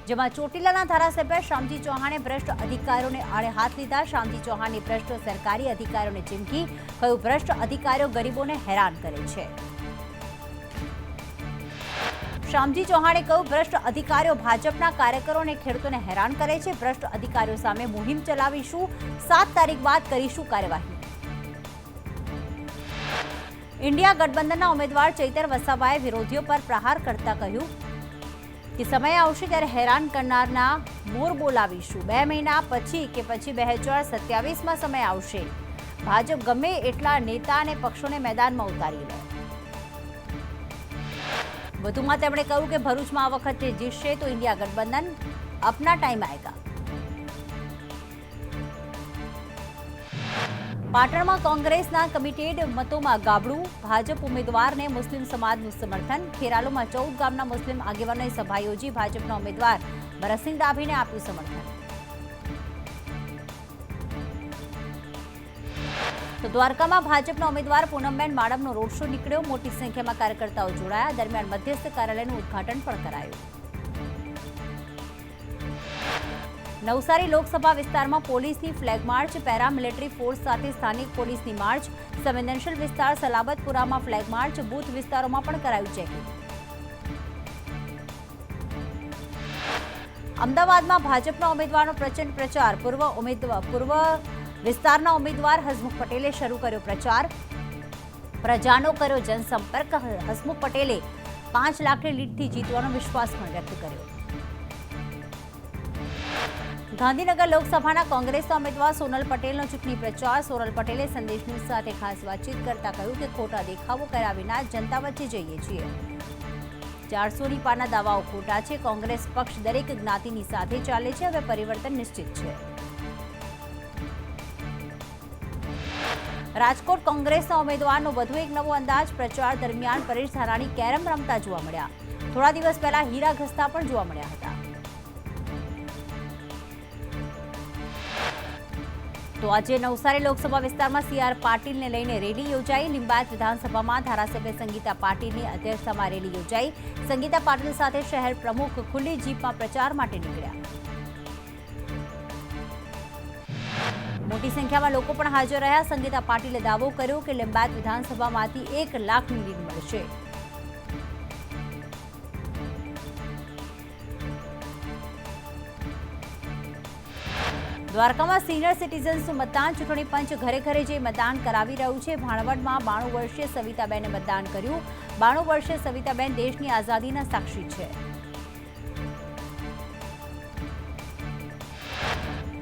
જેમાં ચોટીલાના ધારાસભ્ય શ્યામજી ચૌહાણે ભ્રષ્ટ અધિકારીઓને આડે હાથ લીધા। શ્યામજી ચૌહાણની ભ્રષ્ટ સરકારી અધિકારીઓને ચીમકી, કહ્યું ભ્રષ્ટ અધિકારીઓ ગરીબોને હેરાન કરે છે। શ્યામજી ચૌહાણે કહ્યું ભ્રષ્ટ અધિકારીઓ ભાજપના કાર્યકરો અને ખેડૂતોને હેરાન કરે છે। ભ્રષ્ટ અધિકારીઓ સામે મુહિમ ચલાવીશું, 7 તારીખ બાદ કરીશું કાર્યવાહી। इंडिया गठबंधनના ઉમેદવાર ચૈતર વસાવાએ વિરોધીઓ પર પ્રહાર કરતા કહ્યું કે સમય આવશે ત્યારે હેરાન કરનારના મોર બોલાવીશું। 2 મહિના પછી કે પછી 2027માં સમય આવશે, ભાજપ ગમે એટલા નેતા અને પક્ષોને મેદાનમાં ઉતારી લે। વધુમાં તેમણે કહ્યું કે ભરૂચમાં આ વખતે જીતશે તો ઇન્ડિયા ગઠબંધન अपना टाइम आएगा। પાટણમાં કોંગ્રેસના કમિટેડ મતોમાં ગાબડું, ભાજપ ઉમેદવારને મુસ્લિમ સમાજનું સમર્થન। ખેરાલુમાં 14 ગામના મુસ્લિમ આગેવાનોએ સભા યોજી ભાજપના ઉમેદવાર ભરતસિંહ ડાભીને આપ્યું સમર્થન। તો દ્વારકામાં ભાજપના ઉમેદવાર પૂનમબેન માડમનો રોડ શો નીકળ્યો, મોટી સંખ્યામાં કાર્યકર્તાઓ જોડાયા। દરમિયાન મધ્યસ્થ કાર્યાલયનું ઉદ્ઘાટન પણ કરાયું। નવસારી લોકસભા વિસ્તારમાં પોલીસની ફ્લેગ માર્ચ, પેરામિલિટરી ફોર્સ સાથે સ્થાનિક પોલીસની માર્ચ। સંવેદનશીલ વિસ્તાર સલાબતપુરામાં ફ્લેગ માર્ચ, બૂથ વિસ્તારોમાં પણ કરાયું ચેકિંગ। અમદાવાદમાં ભાજપના ઉમેદવારનો પ્રચંડ પ્રચાર, પૂર્વ વિસ્તારના ઉમેદવાર હસમુખ પટેલે શરૂ કર્યો પ્રચાર। પ્રજાનો કર્યો જનસંપર્ક, હસમુખ પટેલે 5 લાખની લીડથી જીતવાનો વિશ્વાસ પણ વ્યક્ત કર્યો। ગાંધીનગર લોકસભાના કોંગ્રેસના ઉમેદવાર સોનલ પટેલનો ચૂંટણી પ્રચાર। સોનલ પટેલે સંદેશ ન્યૂઝ સાથે ખાસ વાતચીત કરતા કહ્યું કે ખોટા દેખાવો કર્યા વિના જનતા વચ્ચે જઈએ છીએ। 400 પારના દાવાઓ ખોટા છે। કોંગ્રેસ પક્ષ દરેક જ્ઞાતિની સાથે ચાલે છે, હવે પરિવર્તન નિશ્ચિત છે। રાજકોટ કોંગ્રેસના ઉમેદવારનો વધુ એક નવો અંદાજ, પ્રચાર દરમિયાન પરેશ ધાનાણી કેરમ રમતા જોવા મળ્યા। થોડા દિવસ પહેલા હીરા ઘસતા પણ જોવા મળ્યા હતા। તો આજે નવસારી લોકસભા વિસ્તારમાં CR પાટીલને લઈને રેલી યોજાઈ। લિંબાયત વિધાનસભામાં ધારાસભ્ય સંગીતા પાટીલની અધ્યક્ષતામાં રેલી યોજાઈ। સંગીતા પાટીલ સાથે શહેર પ્રમુખ ખુલ્લી જીપમાં પ્રચાર માટે નીકળ્યા। મોટી સંખ્યામાં લોકો પણ હાજર રહ્યા। સંગીતા પાટીલે દાવો કર્યો કે લિંબાયત વિધાનસભામાંથી 1 લાખની લીડ મળશે। દ્વારકામાં સિનિયર સિટીઝન્સનું મતદાન, ચૂંટણી પંચ ઘરે ઘરે જઈ મતદાન કરાવી રહ્યું છે। ભાણવડમાં 92 વર્ષીય સવિતાબેને મતદાન કર્યું। 92 વર્ષીય સવિતાબેન દેશની આઝાદીના સાક્ષી છે।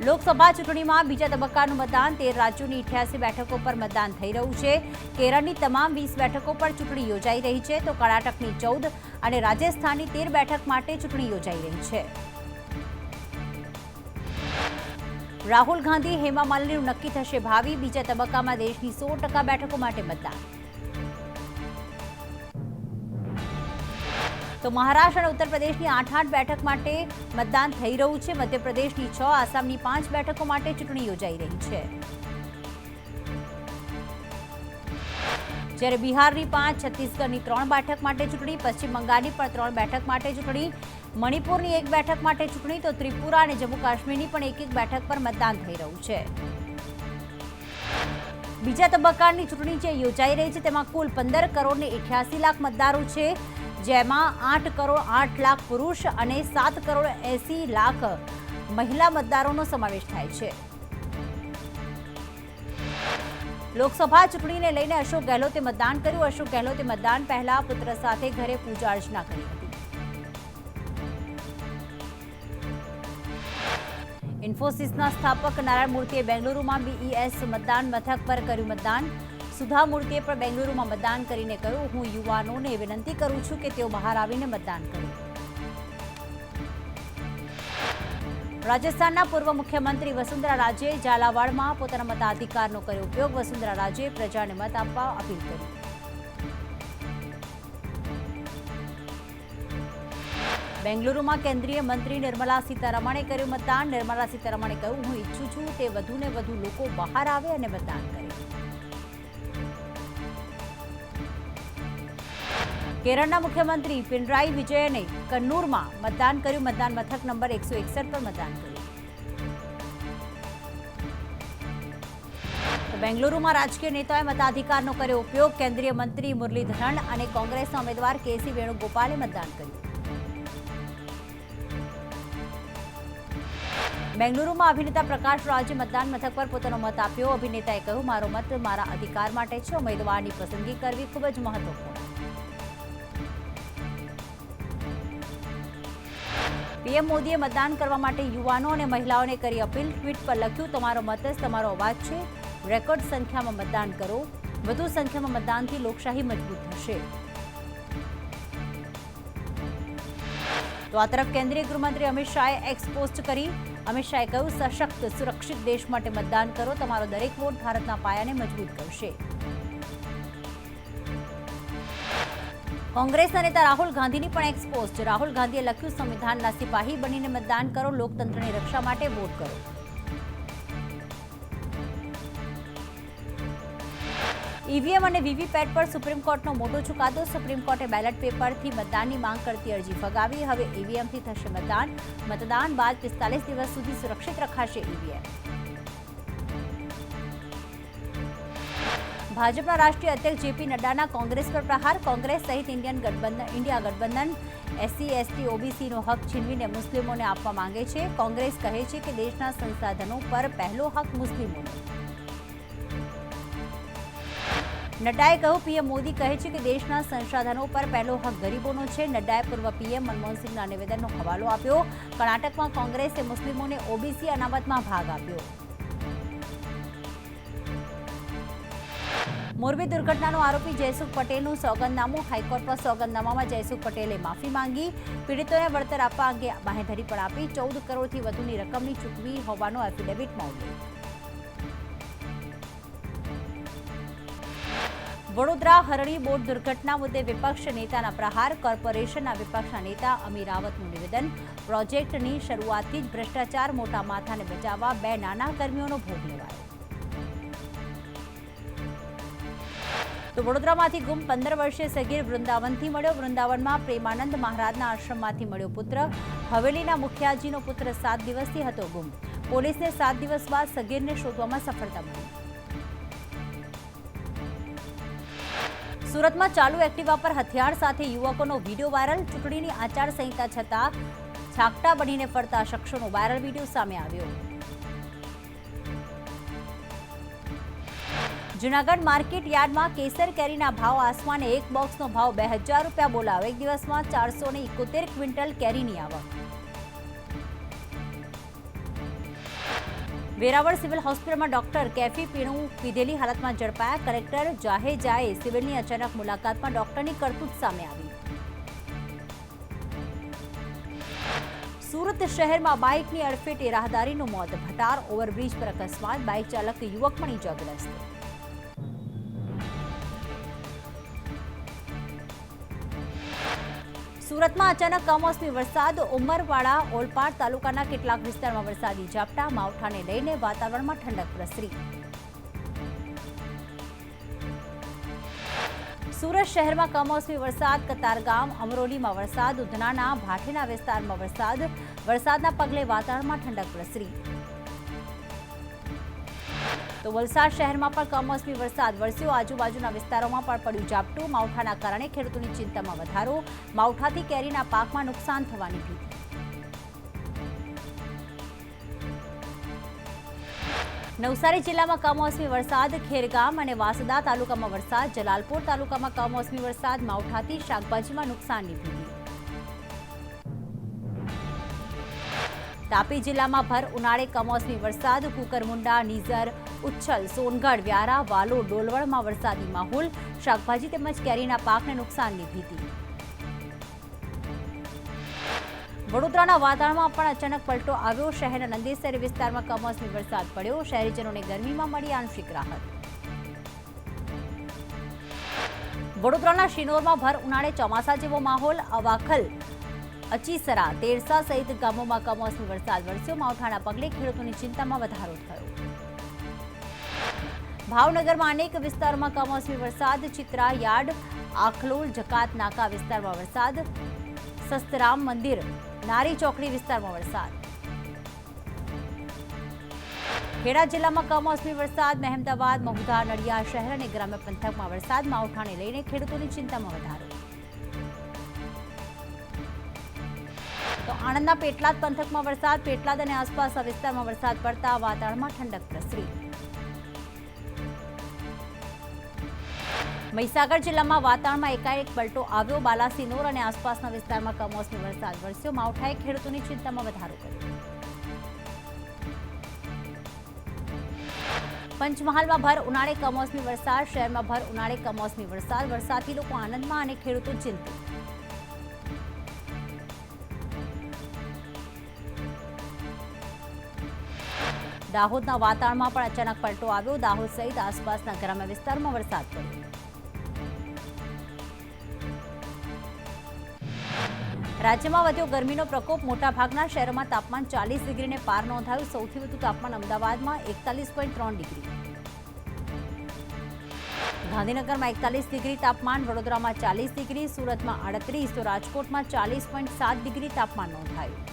લોકસભા ચૂંટણીમાં બીજા તબક્કાનું મતદાન, 13 રાજ્યોની 88 બેઠકો પર મતદાન થઈ રહ્યું છે। કેરળની તમામ 20 બેઠકો પર ચૂંટણી યોજાઈ રહી છે, તો કર્ણાટકની 14 અને રાજસ્થાનની 13 બેઠક માટે ચૂંટણી યોજાઈ રહી છે। રાહુલ ગાંધી, હેમા માલિનીનું નક્કી થશે ભાવિ, બીજા તબક્કામાં દેશની 100% બેઠકો માટે મતદાન। તો મહારાષ્ટ્ર અને ઉત્તર પ્રદેશની 8 બેઠક માટે મતદાન થઈ રહ્યું છે। મધ્યપ્રદેશની 6, આસામની 5 બેઠકો માટે ચૂંટણી યોજાઈ રહી છે। જ્યારે બિહારની 5, છત્તીસગઢની 3 બેઠક માટે ચૂંટણી, પશ્ચિમ બંગાળની પણ 3 બેઠક માટે ચૂંટણી, મણિપુરની 1 બેઠક માટે ચૂંટણી, તો ત્રિપુરા અને જમ્મુ કાશ્મીરની પણ 1 બેઠક પર મતદાન થઈ રહ્યું છે। બીજા તબક્કાની ચૂંટણી જે યોજાઈ રહી છે તેમાં કુલ 15 કરોડ ને 88 લાખ મતદારો છે, જેમાં 8 કરોડ 8 લાખ પુરુષ અને 7 કરોડ 80 લાખ મહિલા મતદારોનો સમાવેશ થાય છે। લોકસભા ચૂંટણીને લઈને અશોક ગેહલોતે મતદાન કર્યું। અશોક ગેહલોતે મતદાન પહેલા પુત્ર સાથે ઘરે પૂજા અર્ચના કરી હતી। ઇન્ફોસિસના સ્થાપક નારાયણ મૂર્તિએ બેંગલુરુમાં BES મતદાન મથક પર કર્યું મતદાન। સુધા મૂર્તિએ પણ બેંગલુરુમાં મતદાન કરીને કહ્યું, હું યુવાનોને વિનંતી કરું છું કે તેઓ બહાર આવીને મતદાન કરે। રાજસ્થાનના પૂર્વ મુખ્યમંત્રી વસુંધરા રાજે ઝાલાવાડમાં પોતાના મતાધિકારનો કર્યો ઉપયોગ। વસુંધરા રાજે પ્રજાને મત આપવા અપીલ કરી। બેંગલુરુમાં કેન્દ્રીય મંત્રી નિર્મલા સીતારમણે કર્યું મતદાન। નિર્મલા સીતારમણે કહ્યું, હું ઈચ્છું છું તે વધુને વધુ લોકો બહાર આવે અને મતદાન કરે। કેરળના મુખ્યમંત્રી પિનરાઈ વિજયને કન્નૂરમાં મતદાન કર્યું. મતદાન મથક નંબર 161 પર મતદાન કર્યું. બેંગલુરુમાં રાજકીય નેતાઓએ મતાધિકારનો કર્યો ઉપયોગ. કેન્દ્રીય મંત્રી મુરલીધરન અને કોંગ્રેસના ઉમેદવાર કેસી વેણુગોપાલે મતદાન કર્યું. બેંગલુરુમાં અભિનેતા પ્રકાશ રાજે મતદાન મથક પર પોતાનો મત આપ્યો. અભિનેતાએ કહ્યું, મારો મત મારા અધિકાર માટે છે. ઉમેદવારની પસંદગી કરવી ખૂબ જ મહત્વપૂર્ણ. પીએમ મોદીએ મતદાન કરવા માટે યુવાનો અને મહિલાઓને કરી અપીલ. ટ્વીટ પર લખ્યું, તમારો મત જ તમારો અવાજ છે. રેકોર્ડ સંખ્યામાં મતદાન કરો. વધુ સંખ્યામાં મતદાનથી લોકશાહી મજબૂત થશે. તો આ તરફ કેન્દ્રીય ગૃહમંત્રી અમિત શાહે એક્સ પોસ્ટ કરી. અમિત શાહે કહ્યું, સશક્ત સુરક્ષિત દેશ માટે મતદાન કરો. તમારો દરેક વોટ ભારતના પાયાને મજબૂત કરશે. કોંગ્રેસના નેતા રાહુલ ગાંધીની પણ એક્સ પોસ્ટ. રાહુલ ગાંધીએ લખ્યું, સંવિધાનના સિપાહી બનીને મતદાન કરો. લોકતંત્રની રક્ષા માટે વોટ કરો. ઈવીએમ અને વીવીપેટ પર સુપ્રીમ કોર્ટનો મોટો ચુકાદો. સુપ્રીમ કોર્ટે બેલેટ પેપરથી મતદાનની માંગ કરતી અરજી ફગાવી. હવે ઈવીએમથી થશે મતદાન. મતદાન બાદ 45 દિવસ સુધી સુરક્ષિત રખાશે ઈવીએમ. ભાજપના રાષ્ટ્રીય અધ્યક્ષ જેપી નડ્ડાના કોંગ્રેસ પર પ્રહાર. કોંગ્રેસ સહિત ઇન્ડિયા ગઠબંધન એસસી એસટી ઓબીસીનો હક છીનવીને મુસ્લિમોને આપવા માંગે છે. કોંગ્રેસ કહે છે કે દેશના સંસાધનો પર પહેલો હક મુસ્લિમોનો. નડ્ડાએ કહ્યું, પીએમ મોદી કહે છે કે દેશના સંસાધનો પર પહેલો હક ગરીબોનો છે. નડ્ડાએ પૂર્વ પીએમ મનમોહનસિંહના નિવેદનનો હવાલો આપ્યો. કર્ણાટકમાં કોંગ્રેસે મુસ્લિમોને ઓબીસી અનામતમાં ભાગ આપ્યો. મોરબી દુર્ઘટનાનો આરોપી જયસુખ પટેલનું સોગંદનામું. હાઈકોર્ટમાં સોગંદનામામાં જયસુખ પટેલે માફી માંગી. પીડિતોને વળતર આપવા અંગે બાંહેધરી પણ આપી. 14 કરોડથી વધુની રકમની ચૂકવી હોવાનો એફિડેવિટમાં ઉલ્લેખ. વડોદરા હરણી બોટ દુર્ઘટના મુદ્દે વિપક્ષ નેતાના પ્રહાર. કોર્પોરેશનના વિપક્ષના નેતા અમીર રાવતનું નિવેદન. પ્રોજેક્ટની શરૂઆતથી જ ભ્રષ્ટાચાર. મોટા માથાને બચાવવા 2 નાના કર્મીઓનો ભોગ લેવાયો. તો વડોદરામાંથી ગુમ 15 વર્ષીય સગીર વૃંદાવનથી મળ્યો. વૃંદાવનમાં પ્રેમાનંદ મહારાજના આશ્રમમાંથી મળ્યો પુત્ર. હવેલીના મુખિયાજીનો પુત્ર 7 દિવસથી હતો ગુમ. પોલીસને 7 દિવસ બાદ સગીરને શોધવામાં સફળતા મળી. સુરતમાં ચાલુ એક્ટિવા પર હથિયાર સાથે યુવકોનો વિડીયો વાયરલ. ચૂંટણીની આચારસંહિતા છતાં છાકટા બનીને ફરતા શખ્સોનો વાયરલ વિડીયો સામે આવ્યો. જૂનાગઢ માર્કેટ યાર્ડમાં કેસર કેરીના ભાવ આસમાને. એક બોક્સનો ભાવ 2000 રૂપિયા બોલાવ્યો. એક દિવસમાં 471 ક્વિન્ટલ કેરીની આવક. વેરાવળ સિવિલ હોસ્પિટલમાં ડોક્ટર કેફી પીણું પીધેલી હાલતમાં ઝડપાયા. કલેક્ટર જાહેજાએ સિવિલની અચાનક મુલાકાતમાં ડોક્ટરની કરતૂત સામે આવી. સુરત શહેરમાં બાઇકની અડફેટે રાહદારીનું મોત. ભટાર ઓવરબ્રિજ પર અકસ્માત. બાઇક ચાલક યુવક પણ ઇજાગ્રસ્ત. સુરતમાં અચાનક કમોસમી વરસાદ. ઉમરવાડા ઓલપાડ તાલુકાના કેટલાક વિસ્તારમાં વરસાદી ઝાપટા. માવઠાને લઈને વાતાવરણમાં ઠંડક પ્રસરી. સુરત શહેરમાં કમોસમી વરસાદ. કતારગામ અમરોલીમાં વરસાદ. ઉધનાના ભાઠીના વિસ્તારમાં વરસાદ. વરસાદના પગલે વાતાવરણમાં ઠંડક પ્રસરી. તો વલસાડ શહેરમાં પણ કમોસમી વરસાદ વરસ્યો. આજુબાજુના વિસ્તારોમાં પણ પડ્યું ઝાપટું. માવઠાના કારણે ખેડૂતોની ચિંતામાં વધારો. માવઠાથી કેરીના પાકમાં નુકસાન થવાની ભીતિ. નવસારી જિલ્લામાં કમોસમી વરસાદ. ખેરગામ અને વાસદા તાલુકામાં વરસાદ. જલાલપોર તાલુકામાં કમોસમી વરસાદ. માવઠાથી શાકભાજીમાં નુકસાનની ભીતિ. તાપી જિલ્લામાં ભર ઉનાળે કમોસમી વરસાદ. કુકરમુંડા, નીઝર, ઉચ્છલ, સોનગઢ, વ્યારા, વાલો, ડોલવણમાં વરસાદી માહોલ. શાકભાજી તેમજ કેરીના પાકને નુકસાનની ભીતિ. વડોદરાના વાતાવરણમાં પણ અચાનક પલટો આવ્યો. શહેરના નંદેસરી વિસ્તારમાં કમોસમી વરસાદ પડ્યો. શહેરીજનોને ગરમીમાં મળી આંશિક રાહત. વડોદરાના શિનોરમાં ભર ઉનાળે ચોમાસા જેવો માહોલ. અવાખલ, અચીસરા, તેરસા સહિત ગામોમાં કમોસમી વરસાદ વરસ્યો. માવઠાના પગલે ખેડૂતોની ચિંતામાં વધારો થયો. ભાવનગરમાં અનેક વિસ્તારોમાં કમોસમી વરસાદ. ચિત્રા, યાર્ડ, આખલોલ જકાત નાકા વિસ્તારમાં વરસાદ, સસ્તરામ મંદિર નારી ચોકડી વિસ્તારમાં વરસાદ. ખેડા જિલ્લામાં કમોસમી વરસાદ, મહેમદાવાદ, મહુધા, નડિયાદ શહેર અને ગ્રામ્ય પંથકમાં વરસાદ, માવઠાને લઈને ખેડૂતોની ચિંતામાં વધારો. તો આણંદના પેટલાદ પંથકમાં વરસાદ, પેટલાદ અને આસપાસના વિસ્તારમાં વરસાદ પડતા વાતાવરણમાં ઠંડક પ્રસરી. મહીસાગર જિલ્લામાં વાતાવરણમાં એકાએક પલટો આવ્યો, બાલાસિનોર અને આસપાસના વિસ્તારમાં કમોસમી વરસાદ વરસ્યો, માવઠાએ ખેડૂતોની ચિંતામાં વધારો કર્યો. પંચમહાલમાં ભર ઉનાળે કમોસમી વરસાદ, શહેરમાં ભર ઉનાળે કમોસમી વરસાદ, વરસાદથી લોકો આનંદમાં અને ખેડૂતો ચિંતિત. દાહોદના વાતાવરણમાં પણ અચાનક પલટો આવ્યો, દાહોદ સહિત આસપાસના ગ્રામ્ય વિસ્તારમાં વરસાદ પડ્યો. રાજ્યમાં વધ્યો ગરમીનો પ્રકોપ, મોટાભાગના શહેરોમાં તાપમાન 40 ડિગ્રીને પાર નોંધાયું, સૌથી વધુ તાપમાન અમદાવાદમાં 41.3 ડિગ્રી, ગાંધીનગરમાં 41 ડિગ્રી તાપમાન, વડોદરામાં 40 ડિગ્રી, સુરતમાં 38, તો રાજકોટમાં 40.7 ડિગ્રી તાપમાન નોંધાયું.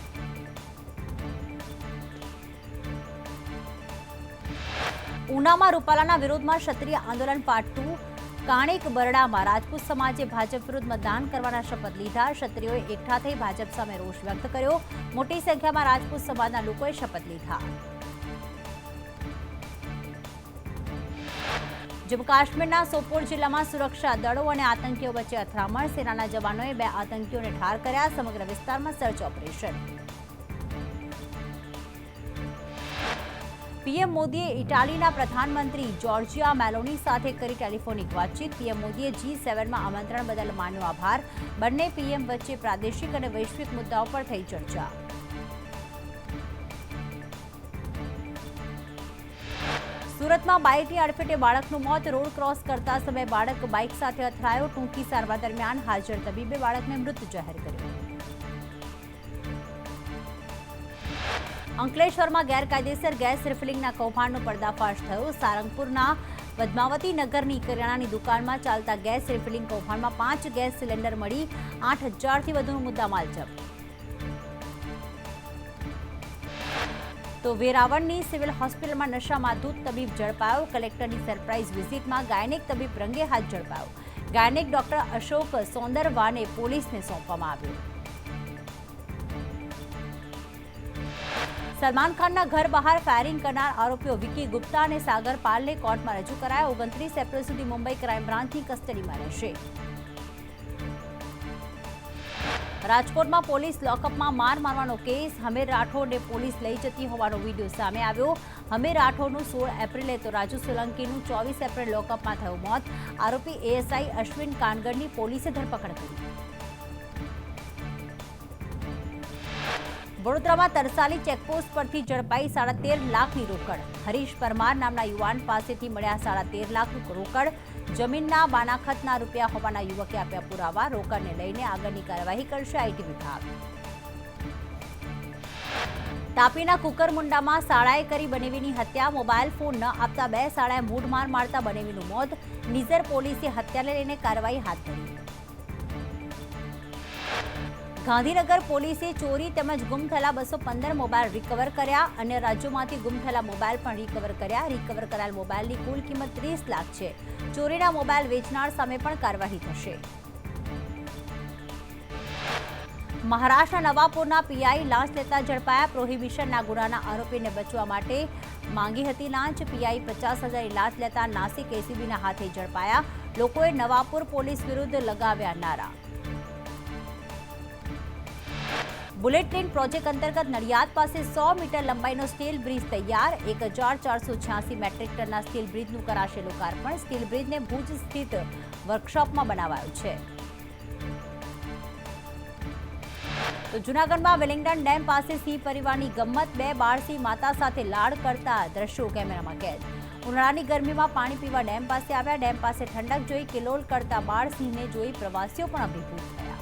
ઉનામાં રૂપાલાના વિરોધમાં ક્ષત્રિય આંદોલન પાર્ટ 2, કાણેક બરડામાં રાજપૂત સમાજે ભાજપ વિરુદ્ધ મતદાન કરવાના શપથ લીધા, ક્ષત્રિયોએ એકઠા થઈ ભાજપ સામે રોષ વ્યક્ત કર્યો, મોટી સંખ્યામાં રાજપૂત સમાજના લોકોએ શપથ લીધા. જમ્મુ કાશ્મીરના સોપોર જિલ્લામાં સુરક્ષા દળો અને આતંકીઓ વચ્ચે અથડામણ, સેનાના જવાનોએ 2 આતંકીઓને ઠાર કર્યા, સમગ્ર વિસ્તારમાં સર્ચ ઓપરેશન. પીએમ મોદીએ ઇટાલીના પ્રધાનમંત્રી જોર્જિયા મેલોની સાથે કરી ટેલિફોનિક વાતચીત, પીએમ મોદીએ G7માં આમંત્રણ બદલ માન્યો આભાર, બંને પીએમ વચ્ચે પ્રાદેશિક અને વૈશ્વિક મુદ્દાઓ પર થઈ ચર્ચા. સુરતમાં બાઇકની અડફેટે બાળકનું મોત, રોડ ક્રોસ કરતા સમયે બાળક બાઇક સાથે અથડાયો, ટૂંકી સારવાર દરમિયાન હાજર તબીબે બાળકને મૃત જાહેર કર્યો. અંકલેશ્વરમાં ગેરકાયદેસર ગેસ રિફિલિંગના કૌભાંડનો પર્દાફાશ થયો, સારંગપુરના પદ્માવતી નગરની કરિયાણાની દુકાનમાં ચાલતા ગેસ રિફિલિંગ કૌભાંડમાં 5 ગેસ સિલિન્ડર મળી 8,000થી વધુનો મુદ્દામાલ જપ્ત. તો વેરાવળની સિવિલ હોસ્પિટલમાં નશામાં ધૂત તબીબ ઝડપાયો, કલેક્ટરની સરપ્રાઇઝ વિઝિટમાં ગાયનેક તબીબ રંગે હાથ ઝડપાયો, ગાયનેક ડોક્ટર અશોક સોંદરવાને પોલીસને સોંપવામાં આવ્યો. સલમાન ખાનના ઘર બહાર ફાયરિંગ કરનાર આરોપીઓ વિકી ગુપ્તા અને સાગર પાલને કોર્ટમાં રજૂ કરાયા, 29 એપ્રિલ સુધી મુંબઈ ક્રાઇમ બ્રાન્ચની કસ્ટડીમાં રહેશે. રાજકોટમાં પોલીસ લોકઅપમાં માર મારવાનો કેસ, હમીર રાઠોડને પોલીસ લઈ જતી હોવાનો વિડીયો સામે આવ્યો, હમીર રાઠોડનું 16 એપ્રિલે તો રાજુ સોલંકીનું 24 એપ્રિલ લોકઅપમાં થયું મોત, આરોપી એએસઆઈ અશ્વિન કાનગરની પોલીસે ધરપકડ કરી. વડોદરામાં તરસાલી ચેકપોસ્ટ પરથી ઝડપાઈ 13.5 લાખની રોકડ, હરીશ પરમાર નામના યુવાન પાસેથી મળ્યા 13.5 લાખ રોકડ, જમીનના બાનાખતના રૂપિયા હોવાના યુવકે આપ્યા પુરાવા, રોકડને લઈને આગળની કાર્યવાહી કરશે આઈટી વિભાગ. તાપીના કુકરમુંડામાં શાળાએ કરી બનેવીની હત્યા, મોબાઈલ ફોન ન આપતા 2 શાળાએ મૂઢમાર મારતા બનેવીનું મોત, નિઝર પોલીસે હત્યાને લઈને કાર્યવાહી હાથ ધરી. ગાંધીનગર પોલીસે ચોરી તેમજ ગુમ થયેલા 215 મોબાઈલ રિકવર કર્યા, અન્ય રાજ્યોમાંથી ગુમ થયેલા મોબાઈલ પણ રિકવર કર્યા, રિકવર કરાયેલ મોબાઈલની કુલ કિંમત 30 લાખ છે, ચોરીના મોબાઈલ વેચનાર સામે પણ કાર્યવાહી થશે. મહારાષ્ટ્રના નવાપુરના પીઆઈ લાંચ લેતા ઝડપાયા, પ્રોહિબિશનના ગુનાના આરોપીને બચવા માટે માંગી હતી લાંચ, પીઆઈ 50,000ની લાંચ લેતા નાસિક એસીબીના હાથે ઝડપાયા, લોકોએ નવાપુર પોલીસ વિરુદ્ધ લગાવ્યા નારા. બુલેટ ટ્રેન પ્રોજેક્ટ અંતર્ગત નડિયાદ પાસે 100 મીટર લંબાઈનો સ્ટીલ બ્રિજ તૈયાર, 1486 મેટ્રિક ટનના સ્ટીલ બ્રિજનું કરાશે લોકાર્પણ, સ્ટીલ બ્રિજને ભુજ સ્થિત વર્કશોપમાં બનાવાયો છે. તો જૂનાગઢમાં વેલિંગડન ડેમ પાસે સિંહ પરિવારની ગમ્મત, 2 બાળસિંહ માતા સાથે લાડ કરતા દ્રશ્યો કેમેરામાં કેદ. ઉનાળાની ગરમીમાં પાણી પીવા ડેમ પાસે આવ્યા, ડેમ પાસે ઠંડક જોઈ કિલોલ કરતા બાળસિંહને જોઈ પ્રવાસીઓ પણ અભિભૂત થયા.